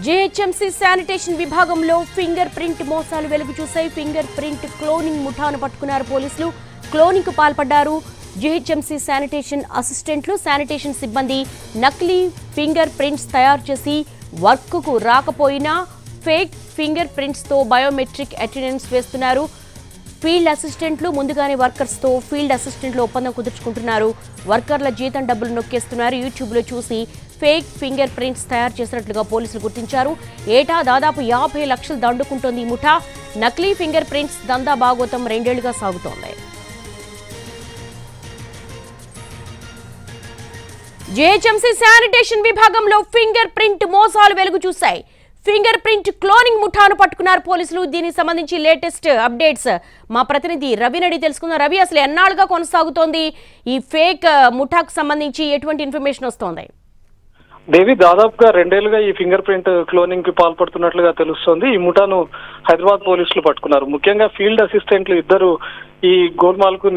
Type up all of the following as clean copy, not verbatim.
GHMC sanitation విభాగంలో finger print మోసాలు వెలుగు చూశాయి. ఫింగర్ ప్రింట్ క్లోనింగ్ ముఠాను పట్టుకున్నారు పోలీసులు. క్లోనింగ్ కు పాల్పడ్డారు జీహెచ్ఎంసీ శానిటేషన్ అసిస్టెంట్లు. శానిటేషన్ సిబ్బంది నకిలీ ఫింగర్ ప్రింట్స్ తయారు చేసి వర్క్ కు రాకపోయినా ఫేక్ ఫింగర్ ప్రింట్స్ తో బయోమెట్రిక్ అటెండెన్స్ వేస్తున్నారు. ఫీల్డ్ అసిస్టెంట్లు ముందుగానే వర్కర్స్ తో ఫీల్డ్ అసిస్టెంట్లు ఒప్పందం కుదుర్చుకుంటున్నారు. వర్కర్ల జీతం డబ్బులు నొక్కేస్తున్నారు. యూట్యూబ్ లో చూసి ఫేక్ ఫింగర్ ప్రింట్స్ తయారు చేసినట్లుగా పోలీసులు గుర్తించారు. ఏటా దాదాపు 50 లక్షలు దండుకుంటోంది ఈ ముఠా. నకిలీ ఫింగర్ ప్రింట్స్ దందా భాగోతం 2 ఏళ్లుగా సాగుతోంది. జీహెచ్ఎంసీ శానిటేషన్ విభాగంలో ఫింగర్ ప్రింట్ మోసాలు వెలుగు చూశాయి. ఫింగర్ ప్రింట్ క్లోనింగ్ ముఠాను పట్టుకున్నారు పోలీసులు. దీనికి సంబంధించి లేటెస్ట్ అప్డేట్స్ మా ప్రతినిధి రవి నడి తెలుసుకుందాం. రవి, అసలు ఎన్నాళ్ళుగా కొనసాగుతోంది ఈ ఫేక్ ముఠాకు సంబంధించి ఎటువంటి ఇన్ఫర్మేషన్ వస్తోంది? దేవి, దాదాపుగా 2 ఏళ్లుగా ఈ ఫింగర్ ప్రింట్ క్లోనింగ్ కి పాల్పడుతున్నట్లుగా తెలుస్తోంది. ఈ ముఠాను హైదరాబాద్ పోలీసులు పట్టుకున్నారు. ముఖ్యంగా ఫీల్డ్ అసిస్టెంట్లు ఇద్దరు ఈ గోల్మాల్ కు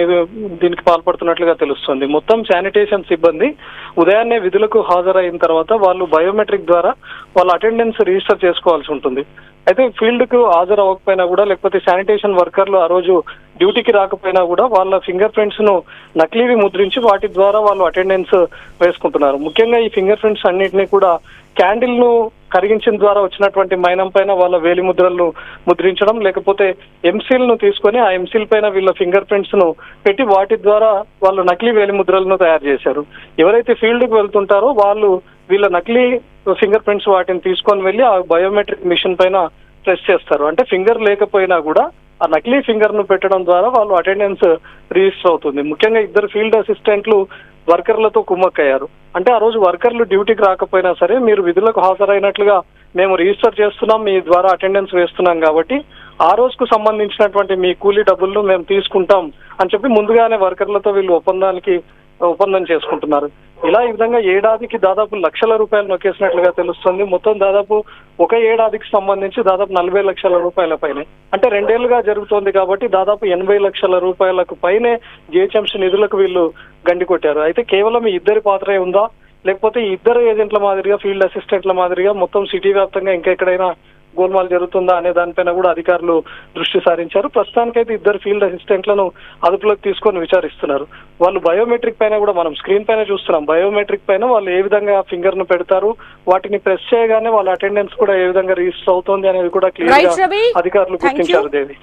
దీనికి పాల్పడుతున్నట్లుగా తెలుస్తోంది. మొత్తం శానిటేషన్ సిబ్బంది ఉదయాన్నే విధులకు హాజరైన తర్వాత వాళ్ళు బయోమెట్రిక్ ద్వారా వాళ్ళ అటెండెన్స్ రిజిస్టర్ చేసుకోవాల్సి ఉంటుంది. అయితే ఫీల్డ్ కు హాజరు అవ్వకపోయినా కూడా, లేకపోతే శానిటేషన్ వర్కర్లు ఆ రోజు డ్యూటీకి రాకపోయినా కూడా వాళ్ళ ఫింగర్ ప్రింట్స్ ను నకిలీవి ముద్రించి వాటి ద్వారా వాళ్ళు అటెండెన్స్ వేసుకుంటున్నారు. ముఖ్యంగా ఈ ఫింగర్ ప్రింట్స్ అన్నింటినీ కూడా క్యాండిల్ ను కరిగించిన ద్వారా వచ్చినటువంటి మైనం పైన వాళ్ళ వేలి ముద్రలను ముద్రించడం, లేకపోతే ఎంసీల్ ను తీసుకొని ఆ ఎంసీల్ పైన వీళ్ళ ఫింగర్ ప్రింట్స్ ను పెట్టి వాటి ద్వారా వాళ్ళు నకిలీ వేలి ముద్రలను తయారు చేశారు. ఎవరైతే ఫీల్డ్ కు వెళ్తుంటారో వాళ్ళు వీళ్ళ నకిలీ ఫింగర్ ప్రింట్స్ వాటిని తీసుకొని వెళ్ళి ఆ బయోమెట్రిక్ మిషన్ పైన ప్రెస్ చేస్తారు. అంటే ఫింగర్ లేకపోయినా కూడా ఆ నకిలీ ఫింగర్ ను పెట్టడం ద్వారా వాళ్ళు అటెండెన్స్ రిజిస్టర్ అవుతుంది. ముఖ్యంగా ఇద్దరు ఫీల్డ్ అసిస్టెంట్లు వర్కర్లతో కుమ్మక్కయ్యారు. అంటే ఆ రోజు వర్కర్లు డ్యూటీకి రాకపోయినా సరే, మీరు విధులకు హాజరైనట్లుగా మేము రిజిస్టర్ చేస్తున్నాం, మీ ద్వారా అటెండెన్స్ వేస్తున్నాం కాబట్టి ఆ రోజుకు సంబంధించినటువంటి మీ కూలీ డబ్బులను మేము తీసుకుంటాం అని చెప్పి ముందుగానే వర్కర్లతో వీళ్ళు ఒప్పందం చేసుకుంటున్నారు. ఇలా ఈ విధంగా ఏడాదికి దాదాపు లక్షల రూపాయలు నొక్కేసినట్లుగా తెలుస్తుంది. మొత్తం దాదాపు ఒక ఏడాదికి సంబంధించి దాదాపు 40 లక్షల రూపాయల పైనే, అంటే 2 ఏళ్లుగా జరుగుతోంది కాబట్టి దాదాపు 80 లక్షల రూపాయలకు పైనే జీహెచ్ఎంసీ నిధులకు వీళ్ళు గండి కొట్టారు. అయితే కేవలం ఈ ఇద్దరి పాత్రే ఉందా, లేకపోతే ఈ ఇద్దరు ఏజెంట్ల మాదిరిగా ఫీల్డ్ అసిస్టెంట్ల మాదిరిగా మొత్తం సిటీ వ్యాప్తంగా ఇంకెక్కడైనా గోల్మాల్ జరుగుతుందా అనే దానిపైన కూడా అధికారులు దృష్టి సారించారు. ప్రస్తుతానికైతే ఇద్దరు ఫీల్డ్ అసిస్టెంట్లను అదుపులోకి తీసుకొని విచారిస్తున్నారు. వాళ్ళు బయోమెట్రిక్ పైన కూడా మనం స్క్రీన్ పైన చూస్తున్నాం. బయోమెట్రిక్ పైన వాళ్ళు ఏ విధంగా ఫింగర్ ను పెడతారు, వాటిని ప్రెస్ చేయగానే వాళ్ళ అటెండెన్స్ కూడా ఏ విధంగా రిజిస్టర్ అవుతోంది అనేది కూడా క్లియర్ గా అధికారులు గుర్తించారు. దేవి.